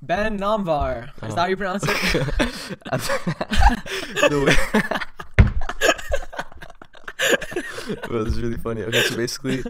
Ben Namvar. Is that how you pronounce it? Well, this is really funny. Okay, so basically,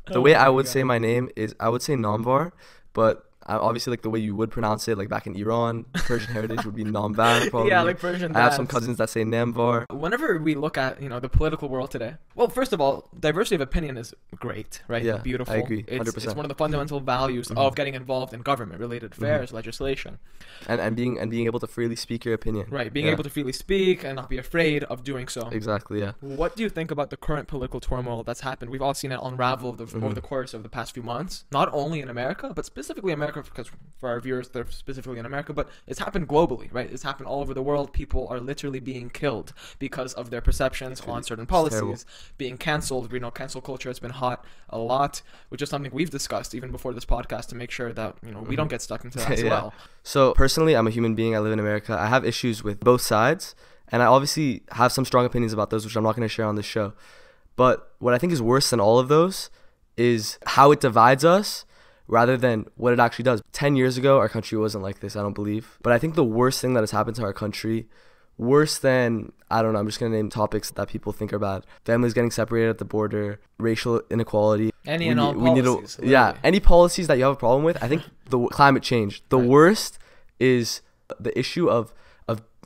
the way I would say my name is I would say Namvar, but obviously like the way you would pronounce it, like back in Iran, Persian heritage would be Namvar probably. Yeah, like Persian. I have some cousins that say Namvar. Whenever we look at, the political world today, well, first of all, diversity of opinion is great, right? Yeah, beautiful. I agree, 100%. It's one of the fundamental values of getting involved in government-related affairs, legislation, and being able to freely speak your opinion. Right, being able to freely speak and not be afraid of doing so. Exactly. Yeah. What do you think about the current political turmoil that's happened? We've all seen it unravel over the course of the past few months, not only in America, but specifically America, because for our viewers, they're specifically in America, but it's happened globally, right? It's happened all over the world. People are literally being killed because of their perceptions on certain policies, being canceled. We know cancel culture has been hot a lot, which is something we've discussed even before this podcast to make sure that, we don't get stuck into that as well. So personally, I'm a human being. I live in America. I have issues with both sides, and I obviously have some strong opinions about those, which I'm not going to share on this show. But what I think is worse than all of those is how it divides us rather than what it actually does. 10 years ago, our country wasn't like this, I don't believe. But I think the worst thing that has happened to our country, worse than, I don't know, I'm just going to name topics that people think are bad. Families getting separated at the border, racial inequality. Any policies. Any policies that you have a problem with. I think the climate change. The worst is the issue of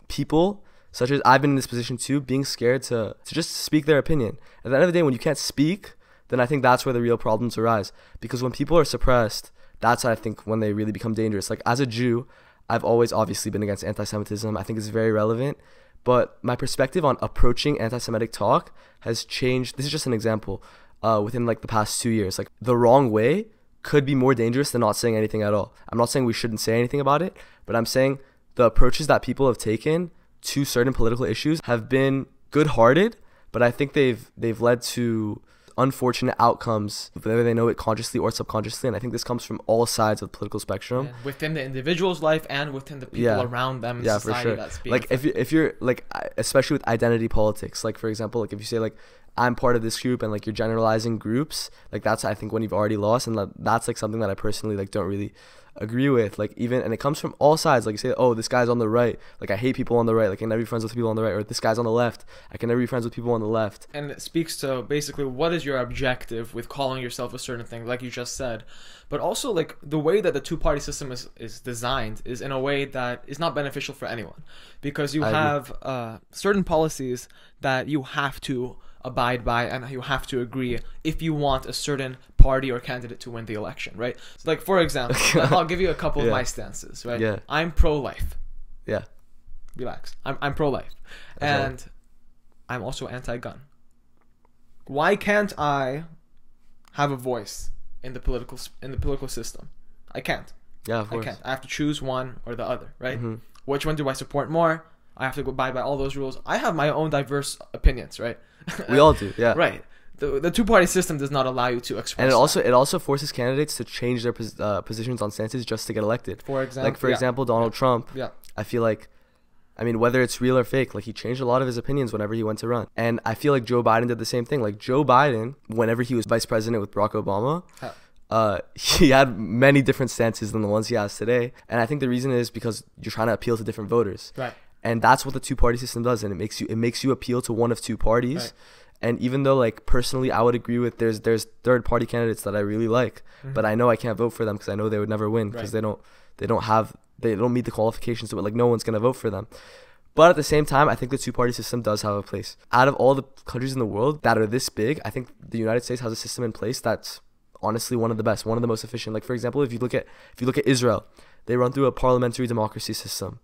people, such as I've been in this position too, being scared to just speak their opinion. At the end of the day, when you can't speak, then I think that's where the real problems arise. Because when people are suppressed, that's, I think, when they really become dangerous. Like, as a Jew, I've always obviously been against anti-Semitism. I think it's very relevant. But my perspective on approaching anti-Semitic talk has changed. This is just an example. Within, like, the past 2 years. Like, the wrong way could be more dangerous than not saying anything at all. I'm not saying we shouldn't say anything about it, but I'm saying the approaches that people have taken to certain political issues have been good-hearted, but I think they've led to unfortunate outcomes, whether they know it consciously or subconsciously, and I think this comes from all sides of the political spectrum. And within the individual's life and within the people around them in society, for sure. That's being like if you're like, especially with identity politics, like for example, like if you say like I'm part of this group and like you're generalizing groups, like that's, I think, when you've already lost, and that's like something that I personally like don't really agree with. Like, even, and it comes from all sides. Like, you say, oh, this guy's on the right, like I hate people on the right, like I can never be friends with people on the right, or this guy's on the left, I can never be friends with people on the left. And it speaks to basically what is your objective with calling yourself a certain thing, like you just said. But also, like, the way that the two-party system is designed is in a way that is not beneficial for anyone, because you have certain policies that you have to abide by and you have to agree if you want a certain party or candidate to win the election, right? So, like, for example, I'll give you a couple of my stances, right? Yeah. I'm pro-life. Yeah. Relax. I'm pro-life. And I'm also anti-gun. Why can't I have a voice in the political system? I can't. Yeah, of course. I can't. I have to choose one or the other, right? Which one do I support more? I have to abide by all those rules. I have my own diverse opinions, right? We all do, yeah. Right. The two-party system does not allow you to express. And it also forces candidates to change their positions on stances just to get elected. For example, like, for example, Donald Trump. Yeah. I feel like, I mean, whether it's real or fake, like, he changed a lot of his opinions whenever he went to run. And I feel like Joe Biden did the same thing. Like, Joe Biden, whenever he was vice president with Barack Obama, he had many different stances than the ones he has today. And I think the reason is because you're trying to appeal to different voters. Right. And that's what the two-party system does, and it makes you appeal to one of two parties. Right. And even though, like, personally, I would agree with there's third-party candidates that I really like, but I know I can't vote for them because I know they would never win because they don't meet the qualifications to it. Like, no one's gonna vote for them. But at the same time, I think the two-party system does have a place. Out of all the countries in the world that are this big, I think the United States has a system in place that's honestly one of the best, one of the most efficient. Like, for example, if you look at Israel, they run through a parliamentary democracy system.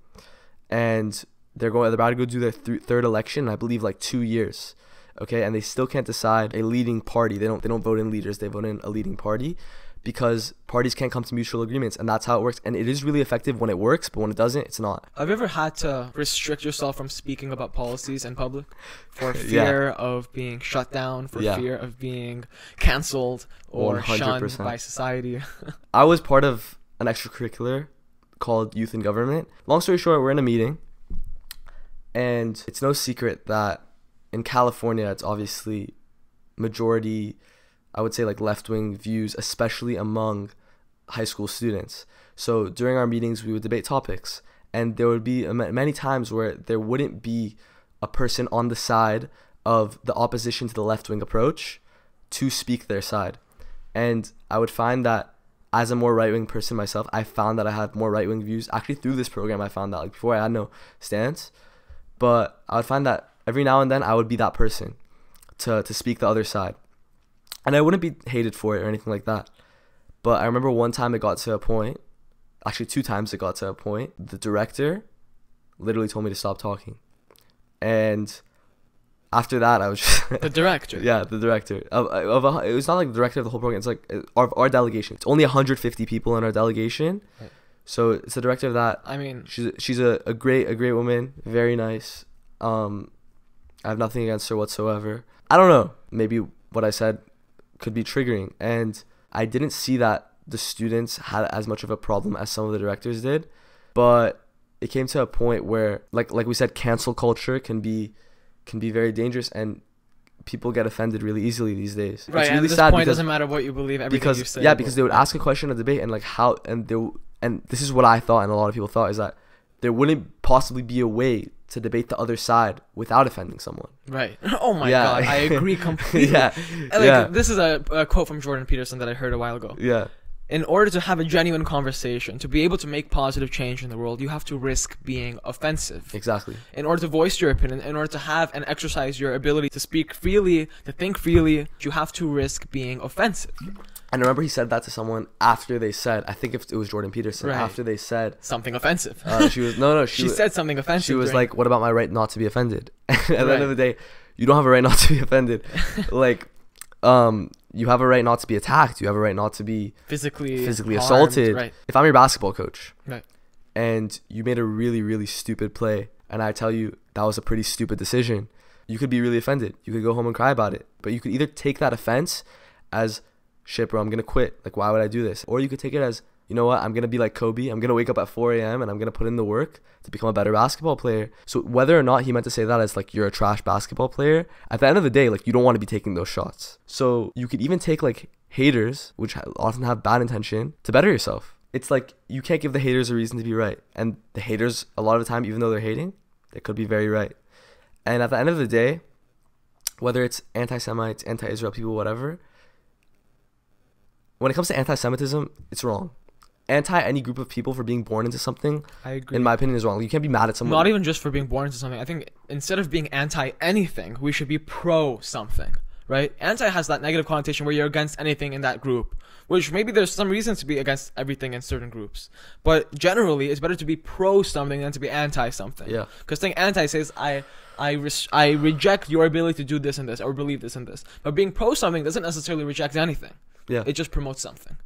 And they're about to go do their third election in, I believe, like 2 years, okay? And they still can't decide a leading party. They don't vote in leaders. They vote in a leading party because parties can't come to mutual agreements, and that's how it works. And it is really effective when it works, but when it doesn't, it's not. Have you ever had to restrict yourself from speaking about policies in public for fear of being shut down, for fear of being canceled or 100%. Shunned by society? I was part of an extracurricular called Youth in Government. Long story short, we're in a meeting, and it's no secret that in California, it's obviously majority, I would say, like, left-wing views, especially among high school students. So during our meetings, we would debate topics, and there would be many times where there wouldn't be a person on the side of the opposition to the left-wing approach to speak their side. And I would find that as a more right-wing person myself, I found that I had more right-wing views. Actually, through this program, I found that, like, before I had no stance. But I would find that every now and then I would be that person to speak the other side. And I wouldn't be hated for it or anything like that. But I remember one time it got to a point, actually 2 times it got to a point, the director literally told me to stop talking. And after that, I was just... The director? Yeah, the director. It was not like the director of the whole program. It's like our delegation. It's only 150 people in our delegation. Right. So it's the director of that. I mean... She's a great woman. Very nice. I have nothing against her whatsoever. I don't know. Maybe what I said could be triggering. And I didn't see that the students had as much of a problem as some of the directors did. But it came to a point where, like we said, cancel culture can be very dangerous, and people get offended really easily these days. Right, it's really and at this sad point, it because, doesn't matter what you believe, everything you say. Yeah, because they would ask a question in a debate, and like how, and this is what I thought, and a lot of people thought, is that there wouldn't possibly be a way to debate the other side without offending someone. Right. Oh my God, I agree completely. This is a quote from Jordan Peterson that I heard a while ago. Yeah. In order to have a genuine conversation, to be able to make positive change in the world, you have to risk being offensive. Exactly. In order to voice your opinion, in order to have and exercise your ability to speak freely, to think freely, you have to risk being offensive. And remember, he said that to someone after they said, I think it was Jordan Peterson, right. After they said something offensive. She said something offensive. She was like, what about my right not to be offended? At the end of the day, you don't have a right not to be offended. You have a right not to be attacked. You have a right not to be physically assaulted. Right. If I'm your basketball coach, right, and you made a really, really stupid play, and I tell you that was a pretty stupid decision, you could be really offended. You could go home and cry about it. But you could either take that offense as, shit, bro, I'm going to quit. Like, why would I do this? Or you could take it as, you know what, I'm going to be like Kobe. I'm going to wake up at 4 a.m. and I'm going to put in the work to become a better basketball player. So whether or not he meant to say that as like, you're a trash basketball player, at the end of the day, like, you don't want to be taking those shots. So you could even take like haters, which often have bad intention, to better yourself. It's like, you can't give the haters a reason to be right. And the haters, a lot of the time, even though they're hating, they could be very right. And at the end of the day, whether it's anti-Semites, anti-Israel people, whatever, when it comes to anti-Semitism, it's wrong. Anti any group of people for being born into something, I agree, in my opinion, is wrong. You can't be mad at someone. Not even just for being born into something. I think instead of being anti anything, we should be pro something, right? Anti has that negative connotation where you're against anything in that group, which maybe there's some reasons to be against everything in certain groups. But generally, it's better to be pro something than to be anti something. Yeah. Because saying anti says, I reject your ability to do this and this, or believe this and this. But being pro something doesn't necessarily reject anything. Yeah. It just promotes something.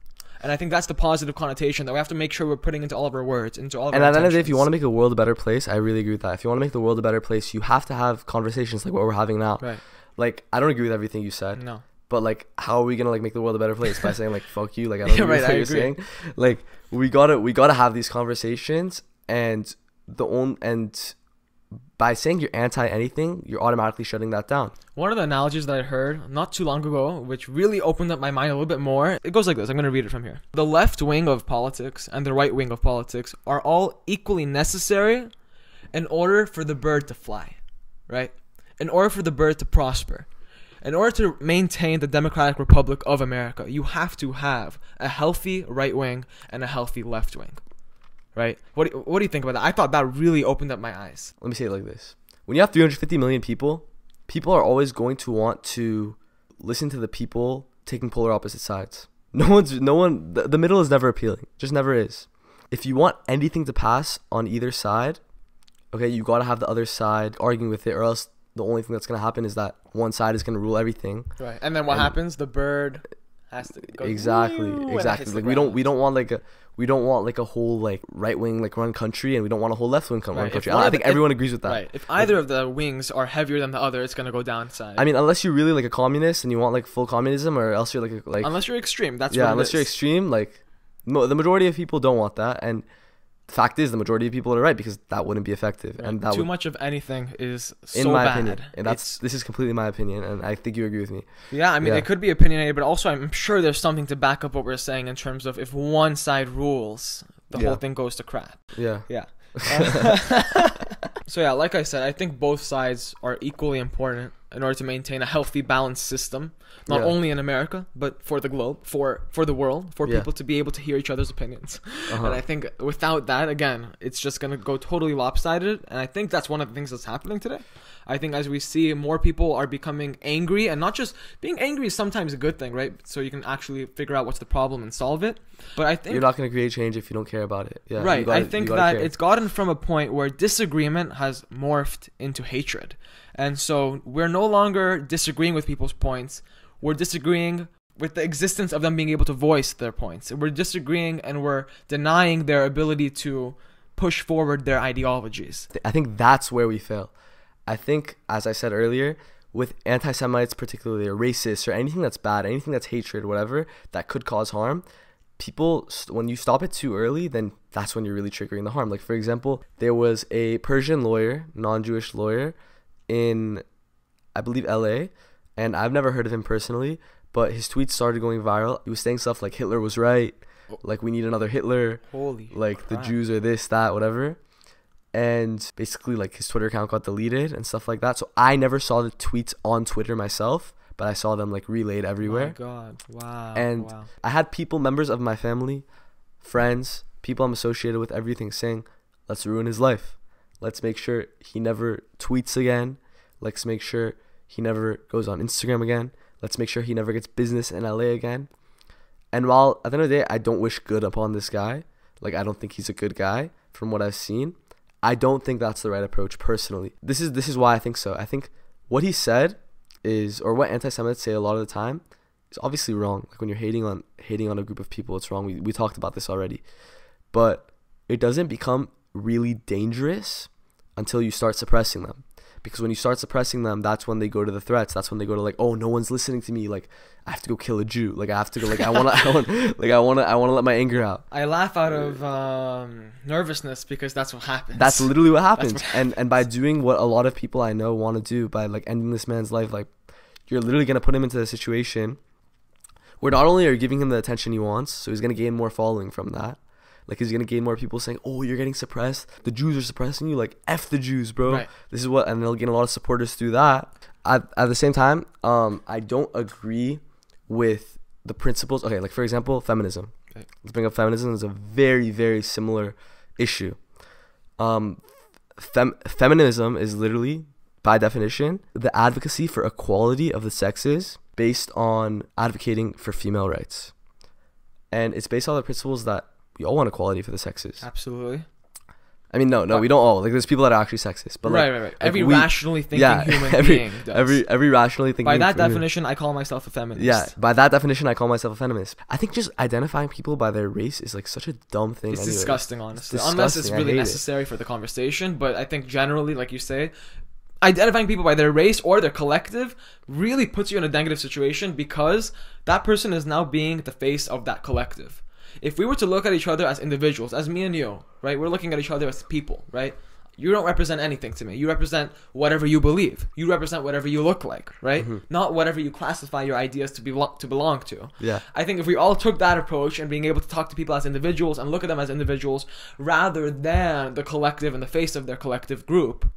And I think that's the positive connotation that we have to make sure we're putting into all of our words, into all of our And at the end of the day, if intentions. you want to make the world a better place, I really agree with that. If you want to make the world a better place, you have to have conversations like what we're having now. Right. Like, I don't agree with everything you said. No. But like, how are we gonna like make the world a better place by saying like fuck you? Like, I don't agree with what you're saying. Like, we gotta have these conversations, and by saying you're anti anything, you're automatically shutting that down. One of the analogies that I heard not too long ago, which really opened up my mind a little bit more, it goes like this. I'm going to read it from here. The left wing of politics and the right wing of politics are all equally necessary in order for the bird to fly, right? In order for the bird to prosper. In order to maintain the Democratic Republic of America, you have to have a healthy right wing and a healthy left wing. Right? What do you think about that? I thought that really opened up my eyes. Let me say it like this. When you have 350 million people are always going to want to listen to the people taking polar opposite sides. The middle is never appealing. Just never is. If you want anything to pass on either side, okay, you got to have the other side arguing with it, or else the only thing that's going to happen is that one side is going to rule everything. Right. And then what happens? The bird has to go. Exactly. Like, we don't want like a whole like right wing like run country, and we don't want a whole left wing run country. I think everyone agrees with that. Right. If either of the wings are heavier than the other, it's gonna go downside. I mean, unless you're really like a communist and you want like full communism, or else you're like unless you're extreme. That's yeah. what Unless you're extreme, like the majority of people don't want that, and the fact is the majority of people are right, because that wouldn't be effective. Right. And that Too much of anything is so in my bad. opinion, and this is completely my opinion, and I think you agree with me. Yeah, I mean, it could be opinionated, but also I'm sure there's something to back up what we're saying in terms of if one side rules, the whole thing goes to crap. Yeah. So yeah, like I said, I think both sides are equally important in order to maintain a healthy, balanced system, not only in America, but for the globe, for the world, for people to be able to hear each other's opinions. And I think without that, again, it's just going to go totally lopsided. And I think that's one of the things that's happening today. I think as we see more people are becoming angry, and not just being angry is sometimes a good thing, right? So you can actually figure out what's the problem and solve it. But I think you're not going to create change if you don't care about it. Yeah, right. I think that it's gotten from a point where disagreement has morphed into hatred. And so we're no longer disagreeing with people's points. We're disagreeing with the existence of them being able to voice their points. We're disagreeing and we're denying their ability to push forward their ideologies. I think that's where we fail. I think, as I said earlier, with anti-Semites particularly, or racists, or anything that's bad, anything that's hatred, whatever, that could cause harm, people, when you stop it too early, then that's when you're really triggering the harm. Like, for example, there was a Persian lawyer, non-Jewish lawyer, in, I believe, LA, and I've never heard of him personally, but his tweets started going viral. He was saying stuff like Hitler was right, like we need another Hitler, like the Jews are this, that, whatever. And basically, like, his Twitter account got deleted and stuff like that. So I never saw the tweets on Twitter myself, but I saw them, like, relayed everywhere. Oh my God. Wow. And I had people, members of my family, friends, people I'm associated with, everything, saying, let's ruin his life. Let's make sure he never tweets again. Let's make sure he never goes on Instagram again. Let's make sure he never gets business in LA again. And while at the end of the day, I don't wish good upon this guy, like, I don't think he's a good guy from what I've seen, I don't think that's the right approach personally. This is why I think so. I think what he said is, or what anti-Semites say a lot of the time, is obviously wrong. Like, when you're hating on a group of people, it's wrong. We talked about this already. But it doesn't become really dangerous until you start suppressing them. Because when you start suppressing them, that's when they go to the threats. That's when they go to, like, oh, no one's listening to me. Like, I have to go kill a Jew. Like, I have to go. Like, I want to let my anger out. I laugh out of nervousness because that's what happens. That's literally what happens. And by doing what a lot of people I know want to do, by, like, ending this man's life, like, you're literally gonna put him into a situation where not only are you giving him the attention he wants, so he's gonna gain more following from that. Like, he's going to gain more people saying, oh, you're getting suppressed. The Jews are suppressing you. Like, F the Jews, bro. Right. This is what, and they'll gain a lot of supporters through that. At the same time, I don't agree with the principles. Okay, like, for example, feminism. Okay. Let's bring up feminism. It's a very, very similar issue. Feminism is literally, by definition, the advocacy for equality of the sexes based on advocating for female rights. And it's based on the principles that we all want equality for the sexes. Absolutely. I mean, no, we don't all. Like, there's people that are actually sexist. But right. Like, every rationally thinking human being does. Every rationally thinking. By that definition, I call myself a feminist. Yeah, by that definition, I call myself a feminist. I think just identifying people by their race is, like, such a dumb thing. It's disgusting, honestly. Unless it's really necessary for the conversation. But I think generally, like you say, identifying people by their race or their collective really puts you in a negative situation, because that person is now being the face of that collective. If we were to look at each other as individuals, as me and you, right? We're looking at each other as people, right? You don't represent anything to me. You represent whatever you believe. You represent whatever you look like, right? Mm-hmm. Not whatever you classify your ideas to belong to. Yeah. I think if we all took that approach and being able to talk to people as individuals and look at them as individuals rather than the collective and the face of their collective group,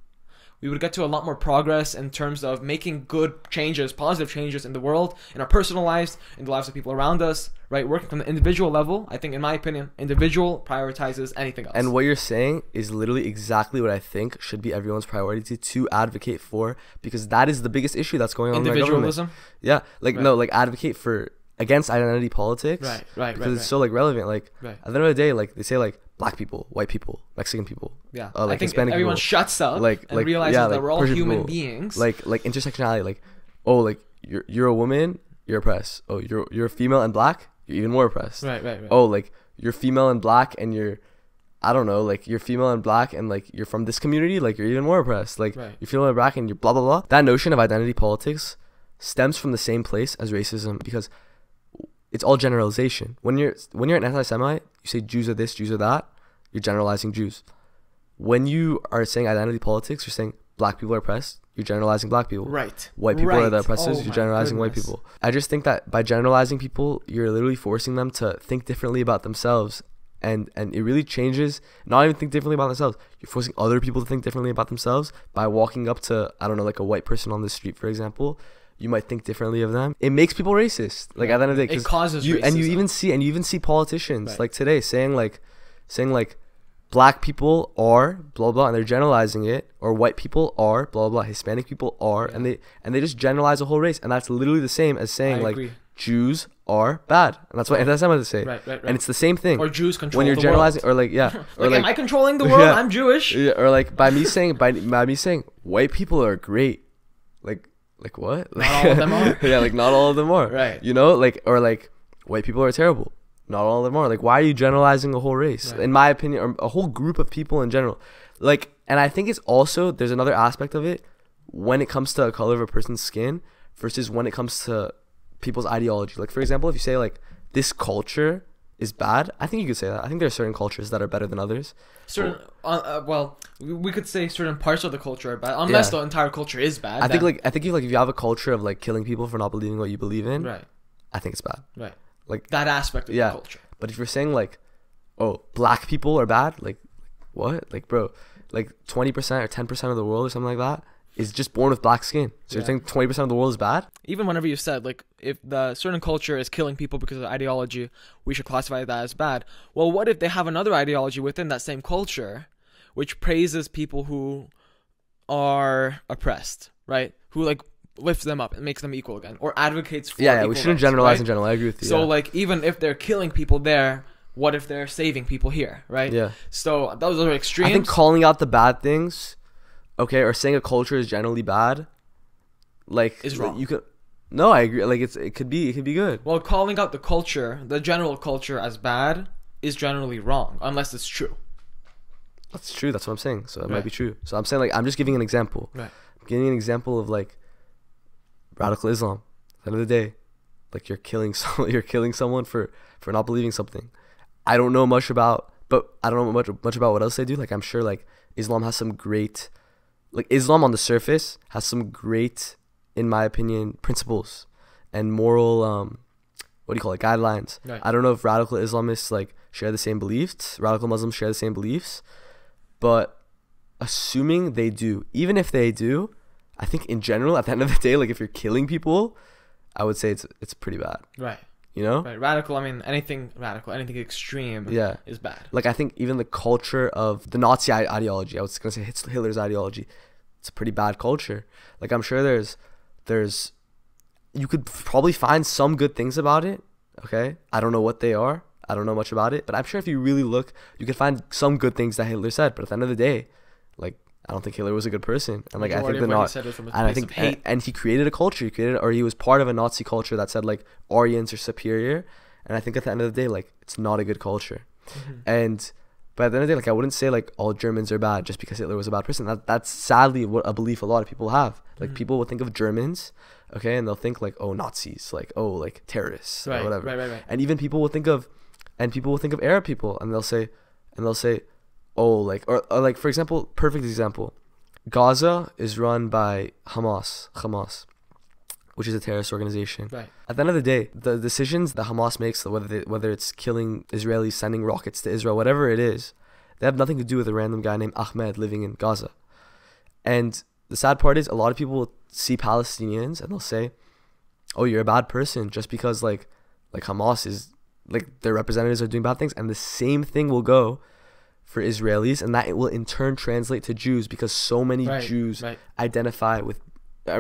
we would get to a lot more progress in terms of making good changes, positive changes in the world, in our personal lives, in the lives of people around us, right? Working from the individual level, I think, in my opinion, individual prioritizes anything else. And what you're saying is literally exactly what I think should be everyone's priority to advocate for, because that is the biggest issue that's going on in our government. Individualism? Yeah, like, right. No, like, advocate for, against identity politics. Right. Because it's so, like, relevant. Like, at the end of the day, like, they say, like, black people, white people, Mexican people. Yeah, like, I think Hispanic everyone people. Shuts up and realizes that we're all Persian human people. beings. Like intersectionality. Like, oh, like, you're a woman, you're oppressed. Oh, you're a female and black, you're even more oppressed. Right. Oh, like, you're female and black and you're, I don't know, like, you're female and black and, like, you're from this community, like, you're even more oppressed. Like, you're female and black and you're blah, blah, blah. That notion of identity politics stems from the same place as racism, because it's all generalization. When you're an anti-Semite, you say Jews are this, Jews are that, you're generalizing Jews. When you are saying identity politics, you're saying black people are oppressed, you're generalizing black people. Right. White people are the oppressors, Oh you're my generalizing white goodness. people. I just think that by generalizing people, you're literally forcing them to think differently about themselves. And it really changes, not even think differently about themselves. You're forcing other people to think differently about themselves by walking up to, I don't know, like a white person on the street, for example. You might think differently of them. It makes people racist. Like at the end of the day, It causes racism. And you racism. even see politicians Right. like today saying black people are blah blah, and they're generalizing it, or white people are blah blah, Hispanic people are, Yeah. and they just generalize a whole race, and that's literally the same as saying I like agree. Jews are bad, and that's what anti-Semites say. Right. And it's the same thing. Or Jews control When you're the generalizing, world. or like yeah, or Like, am I controlling the world? Yeah. I'm Jewish. yeah, or like by me saying white people are great, like what? Not all of them are. Yeah, like not all of them are. Right. You know, like, or like white people are terrible. Not all of them are. Like, why are you generalizing a whole race? Right. In my opinion, or a whole group of people in general. Like, and I think it's also, there's another aspect of it when it comes to the color of a person's skin versus when it comes to people's ideology. Like, for example, if you say like this culture is bad, I think you could say that. I think there are certain cultures that are better than others. Certain, well, we could say certain parts of the culture are bad, unless the entire culture is bad. I think if you have a culture of like killing people for not believing what you believe in, right, I think it's bad. right, Like that aspect of yeah. the culture. But if you're saying like, oh, black people are bad, like what? Like bro, like 20% or 10% of the world or something like that is just born with black skin. So Yeah. you're saying 20% of the world is bad? Even whenever you said like if the certain culture is killing people because of ideology, we should classify that as bad. Well, what if they have another ideology within that same culture, which praises people who are oppressed, right? Who like lifts them up and makes them equal again, or advocates for Yeah, we equal shouldn't rights, generalize right? in general. I agree with you. So yeah. like even if they're killing people there, what if they're saving people here, right? Yeah. So those are extremes. I think calling out the bad things, okay, or saying a culture is generally bad, like Is wrong. You could. No, I agree. Like it could be good. Well, calling out the culture, the general culture as bad is generally wrong, unless it's true. That's true. That's what I'm saying. So it might Right. be true. So I'm saying like I'm just giving an example. Right. I'm giving an example of like radical Islam. At the end of the day, like you're killing someone for not believing something. I don't know much about, but I don't know much about what else they do. Like I'm sure like Islam has some great, like Islam on the surface has some great, in my opinion, principles and moral what do you call it, guidelines. Right. I don't know if radical Islamists like share the same beliefs, radical Muslims share the same beliefs, but assuming they do, even if they do, I think in general at the end of the day, like if you're killing people, I would say it's pretty bad. Right. You know? Right. Radical. I mean, anything radical, anything extreme. Yeah. Is bad. Like I think even the culture of the Nazi ideology, I was gonna say Hitler's ideology, it's a pretty bad culture. Like I'm sure there's you could probably find some good things about it. Okay, I don't know what they are. I don't know much about it, but I'm sure if you really look, you could find some good things that Hitler said. But at the end of the day, like I don't think Hitler was a good person, and like I think the Nazi, and I think hate. and he created a culture. He was part of a Nazi culture that said like Aryans are superior, and I think at the end of the day, like it's not a good culture. And but at the end of the day, like I wouldn't say like all Germans are bad just because Hitler was a bad person. That's sadly what a belief a lot of people have. Like people will think of Germans, okay, and they'll think like, oh, Nazis, like oh, like terrorists or whatever. Right. And even people will think of Arab people, and they'll say, oh, like or like for example, perfect example, Gaza is run by Hamas, which is a terrorist organization. Right. At the end of the day, the decisions that Hamas makes, whether it's killing Israelis, sending rockets to Israel, whatever it is, they have nothing to do with a random guy named Ahmed living in Gaza. And the sad part is a lot of people will see Palestinians and they'll say, oh, you're a bad person just because like Hamas is, like their representatives are doing bad things. And the same thing will go for Israelis, and that it will in turn translate to Jews because so many Jews identify with,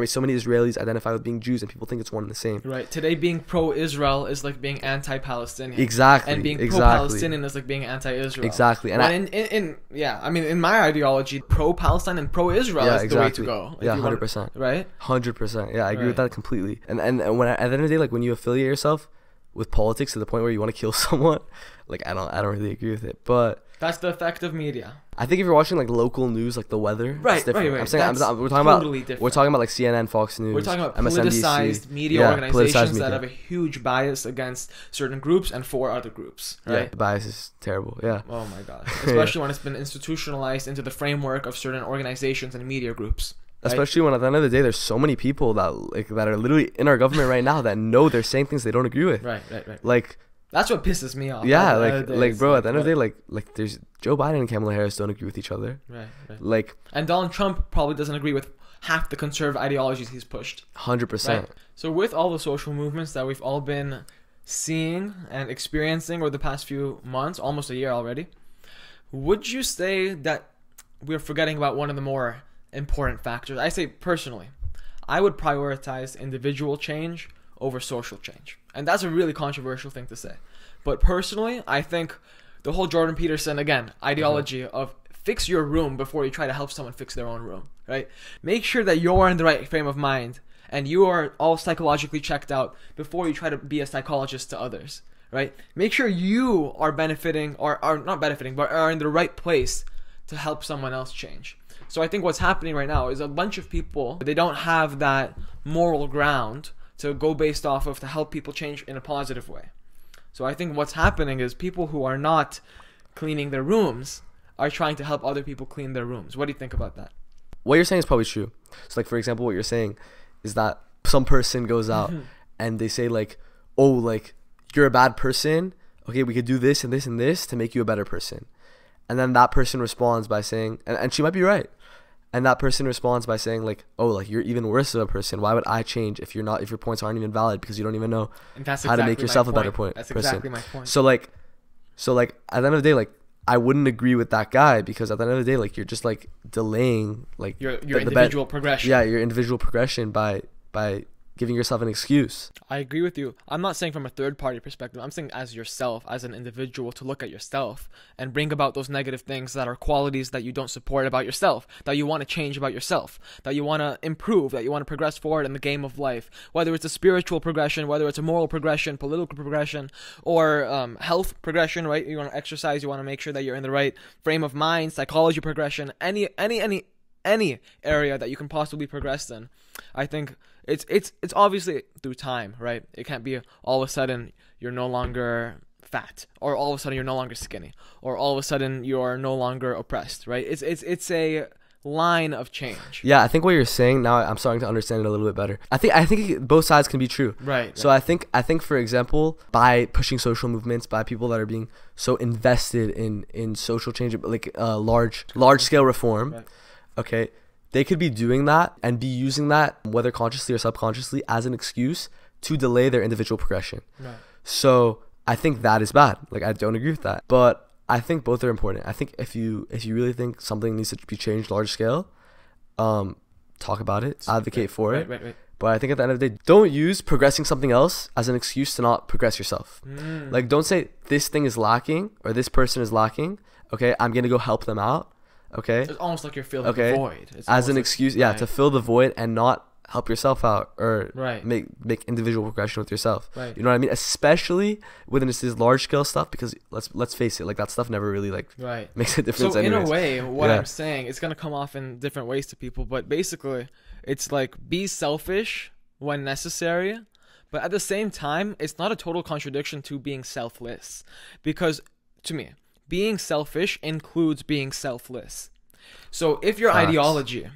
so many Israelis identify with being Jews, and people think it's one and the same. Right. Today, being pro-Israel is like being anti-Palestinian. Exactly. And being pro-Palestinian is like being anti-Israel. Exactly. And in my ideology, pro-Palestine and pro-Israel is the way to go. Yeah, 100%. Right. 100%. Yeah, I agree with that completely. And when at the end of the day, like when you affiliate yourself with politics to the point where you want to kill someone, like I don't really agree with it. But That's the effect of media. I think if you're watching like local news, like the weather, Right, it's different. right. I'm saying That's we're talking totally about different. we're talking about like CNN, Fox News. We're talking about MSNBC. politicized media Yeah, organizations politicized that media. have a huge bias against certain groups and for other groups, Yeah, right? the bias is terrible. Yeah. Oh my gosh. Especially when it's been institutionalized into the framework of certain organizations and media groups. Right? Especially when at the end of the day, there's so many people that are literally in our government right now that know they're saying things they don't agree with. Right. Like, that's what pisses me off. yeah, At bro, at the end of the day, like there's Joe Biden and Kamala Harris don't agree with each other. Right. Like, And Donald Trump probably doesn't agree with half the conservative ideologies he's pushed. 100%. Right? So with all the social movements that we've all been seeing and experiencing over the past few months, almost a year already, would you say that we're forgetting about one of the more important factors? I say personally, I would prioritize individual change over social change. And that's a really controversial thing to say. But personally, I think the whole Jordan Peterson, again, ideology of fix your room before you try to help someone fix their own room, right? Make sure that you're in the right frame of mind and you are all psychologically checked out before you try to be a psychologist to others, right? Make sure you are benefiting or are not benefiting, but are in the right place to help someone else change. So I think what's happening right now is a bunch of people, they don't have that moral ground to go based off of to help people change in a positive way. So I think what's happening is people who are not cleaning their rooms are trying to help other people clean their rooms. What do you think about that? what you're saying is probably true. So like, for example, what you're saying is that some person goes out and they say like, oh, like, you're a bad person. Okay, we could do this and this and this to make you a better person. And then that person responds by saying, and she might be right. And that person responds by saying like, oh, like, you're even worse of a person. Why would I change if your points aren't even valid because you don't even know how to make yourself a better person. That's exactly my point. So like at the end of the day, like, I wouldn't agree with that guy because at the end of the day, like, you're just like delaying like your individual progression. Yeah, your individual progression by giving yourself an excuse. I agree with you. I'm not saying from a third party perspective. I'm saying as yourself, as an individual, to look at yourself and bring about those negative things that are qualities that you don't support about yourself, that you want to change about yourself, that you want to improve, that you want to progress forward in the game of life, whether it's a spiritual progression, whether it's a moral progression, political progression, or health progression, right? You want to exercise, you want to make sure that you're in the right frame of mind, psychology progression, any area that you can possibly progress in. I think it's obviously through time, right? It can't be all of a sudden you're no longer fat, or all of a sudden you're no longer skinny, or all of a sudden you're no longer oppressed, right? It's a line of change. Yeah, I think what you're saying now, I'm starting to understand it a little bit better. I think both sides can be true. Right. So I think for example, by pushing social movements, by people that are being so invested in social change, like large scale reform, right. Okay, they could be doing that and be using that, whether consciously or subconsciously, as an excuse to delay their individual progression. Right. So I think that is bad. Like, I don't agree with that. But I think both are important. I think if you really think something needs to be changed large scale, talk about it, advocate for it. Right. But I think at the end of the day, don't use progressing something else as an excuse to not progress yourself. Like, don't say this thing is lacking or this person is lacking. Okay, I'm going to go help them out. Okay. It's almost like you're filling the void. It's as an like, excuse, to fill the void and not help yourself out or right. make individual progression with yourself. Right. You know what I mean? Especially when it's this large scale stuff, because let's face it, like, that stuff never really like makes a difference. So anyways. in a way, what I'm saying, it's gonna come off in different ways to people, but basically, it's like, be selfish when necessary, but at the same time, it's not a total contradiction to being selfless, because to me, being selfish includes being selfless. So if your ideology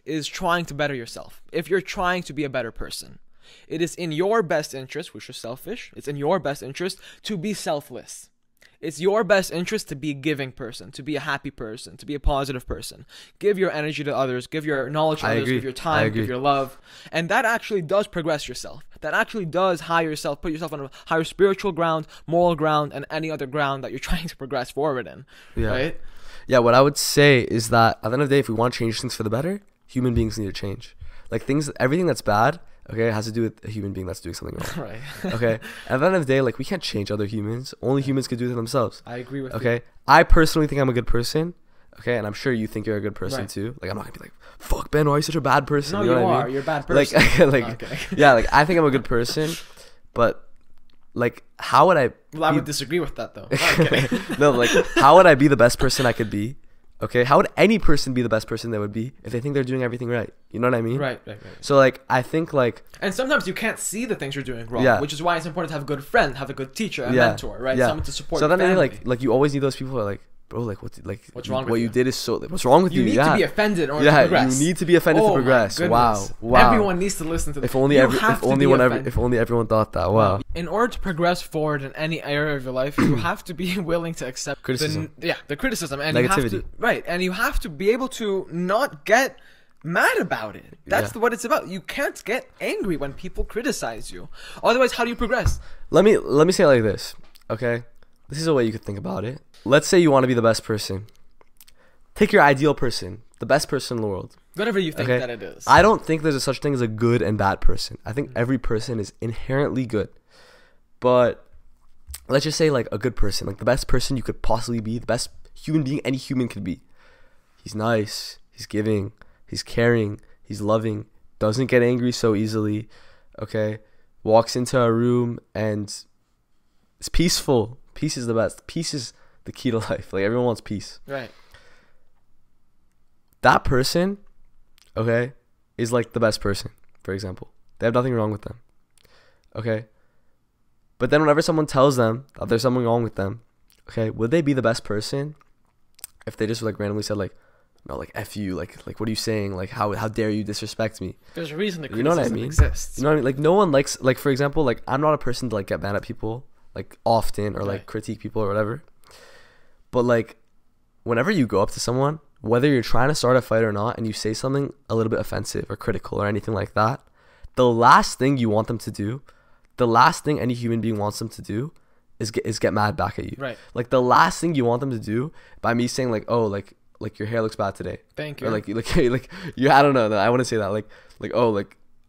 is trying to better yourself, if you're trying to be a better person, it is in your best interest, which is selfish, it's in your best interest to be selfless. It's your best interest to be a giving person, to be a happy person, to be a positive person. Give your energy to others, give your knowledge to others, give your time, give your love. And that actually does progress yourself. That actually does higher yourself, put yourself on a higher spiritual ground, moral ground, and any other ground that you're trying to progress forward in. Yeah. Right? Yeah, what I would say is that at the end of the day, if we want to change things for the better, human beings need to change. Like, everything that's bad, okay, has to do with a human being that's doing something wrong. Right. Okay? At the end of the day, like, we can't change other humans. Only humans could do it themselves. I agree with you. Okay? I personally think I'm a good person. Okay? And I'm sure you think you're a good person too. Like, I'm not going to be like, fuck, Ben, why are you such a bad person? No, you know you what are. I mean? You're a bad person. Like, yeah, like, I think I'm a good person. But, like how would I Well, I would disagree with that though. Okay. no, like how would I be the best person I could be? Okay, how would any person be the best person they would be if they think they're doing everything right? You know what I mean? Right. So like I think like, and sometimes you can't see the things you're doing wrong, Yeah. which is why it's important to have a good friend, have a good teacher, a Yeah. mentor, right? Yeah. Someone to support. so then family. like you always need those people who are like, bro, like what's wrong with what you you? did is so what's wrong with you? You need to be offended or to Yeah, progress. you need to be offended to Oh my progress. goodness. Wow. Everyone needs to listen to this. If only everyone thought that. Wow. In order to progress forward in any area of your life, you have to be willing to accept Criticism. the criticism and Negativity. You have to, and you have to be able to not get mad about it. That's what it's about. You can't get angry when people criticize you. Otherwise, how do you progress? Let me say it like this. Okay, this is a way you could think about it. Let's say you want to be the best person. Take your ideal person, the best person in the world. Whatever you think Okay? that it is. I don't think there's a such thing as a good and bad person. I think every person is inherently good. But let's just say like a good person, like the best person you could possibly be, the best human being any human could be. He's nice, he's giving, he's caring, he's loving, doesn't get angry so easily, okay? Walks into a room and it's peaceful. Peace is the best. Peace is the key to life. Like everyone wants peace. Right. That person, okay, is like the best person, for example. They have nothing wrong with them. Okay? But then whenever someone tells them that there's something wrong with them, okay, would they be the best person if they just like randomly said like, no, like F you, like what are you saying? Like how dare you disrespect me? There's a reason that You know what I criticism mean? exists. You know what I mean? Like no one likes, like for example, like I'm not a person to like get mad at people like often or like Right. critique people or whatever. But like whenever you go up to someone, whether you're trying to start a fight or not, and you say something a little bit offensive or critical or anything like that, the last thing you want them to do, the last thing any human being wants them to do is get mad back at you. Right. Like the last thing you want them to do by me saying like, oh, like your hair looks bad today. Thank you. Or like you, I don't know. I want to say that like oh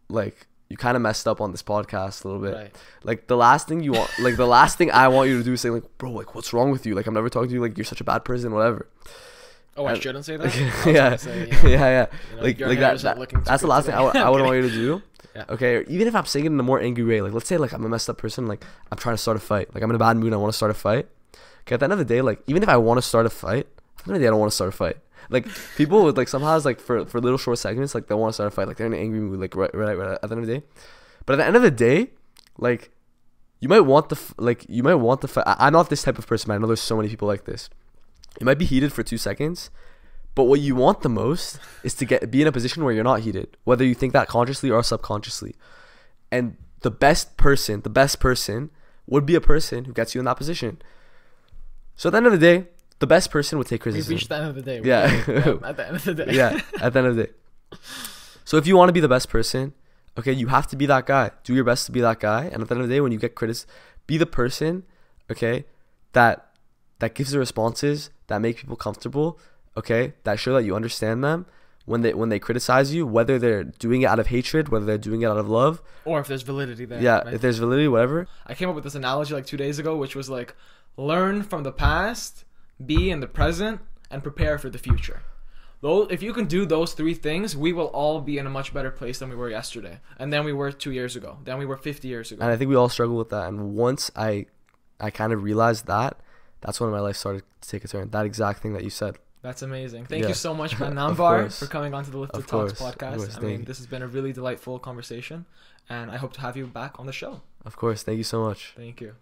like you kind of messed up on this podcast a little bit. Right. Like the last thing you want, like the last thing I want you to do is say like, bro, like what's wrong with you? Like I'm never talking to you. Like you're such a bad person, whatever. Oh, I shouldn't say that? Yeah. Say, Yeah. you know, Like your hair isn't that looking too that's the good last thing today. I would want you to do. Yeah. Okay, or even if I'm saying it in a more angry way, like let's say like I'm a messed up person, like I'm trying to start a fight, like I'm in a bad mood and I want to start a fight. Okay, at the end of the day, like even if I want to start a fight, at the end of the day I don't want to start a fight. Like people would like somehow like for little short segments, like they want to start a fight, like they're in an angry mood, like right at the end of the day. But at the end of the day, like you might want the fight. I'm not this type of person, man. I know there's so many people like this. You might be heated for 2 seconds, but what you want the most is to be in a position where you're not heated, whether you think that consciously or subconsciously. And the best person would be a person who gets you in that position. So at the end of the day, the best person would take criticism. We've reached the end of the day. Yeah. At the end of the day. Yeah, at the end of the day. So if you want to be the best person, okay, you have to be that guy. Do your best to be that guy. And at the end of the day, when you get criticized, be the person, okay, that gives the responses that make people comfortable, okay, that show that you understand them when they criticize you, whether they're doing it out of hatred, whether they're doing it out of love. Or if there's validity there. Yeah, right? if there's validity, whatever. I came up with this analogy like 2 days ago, which was like, learn from the past, be in the present, and prepare for the future. If you can do those 3 things, we will all be in a much better place than we were yesterday. And then we were 2 years ago. Then we were 50 years ago. And I think we all struggle with that. And once I kind of realized that, that's when my life started to take a turn. That exact thing that you said. That's amazing. Thank you so much, man, Of Namvar, course. for coming onto the Lifted Of Talks course. podcast. I mean, this has been a really delightful conversation, and I hope to have you back on the show. Of course. Thank you so much. Thank you.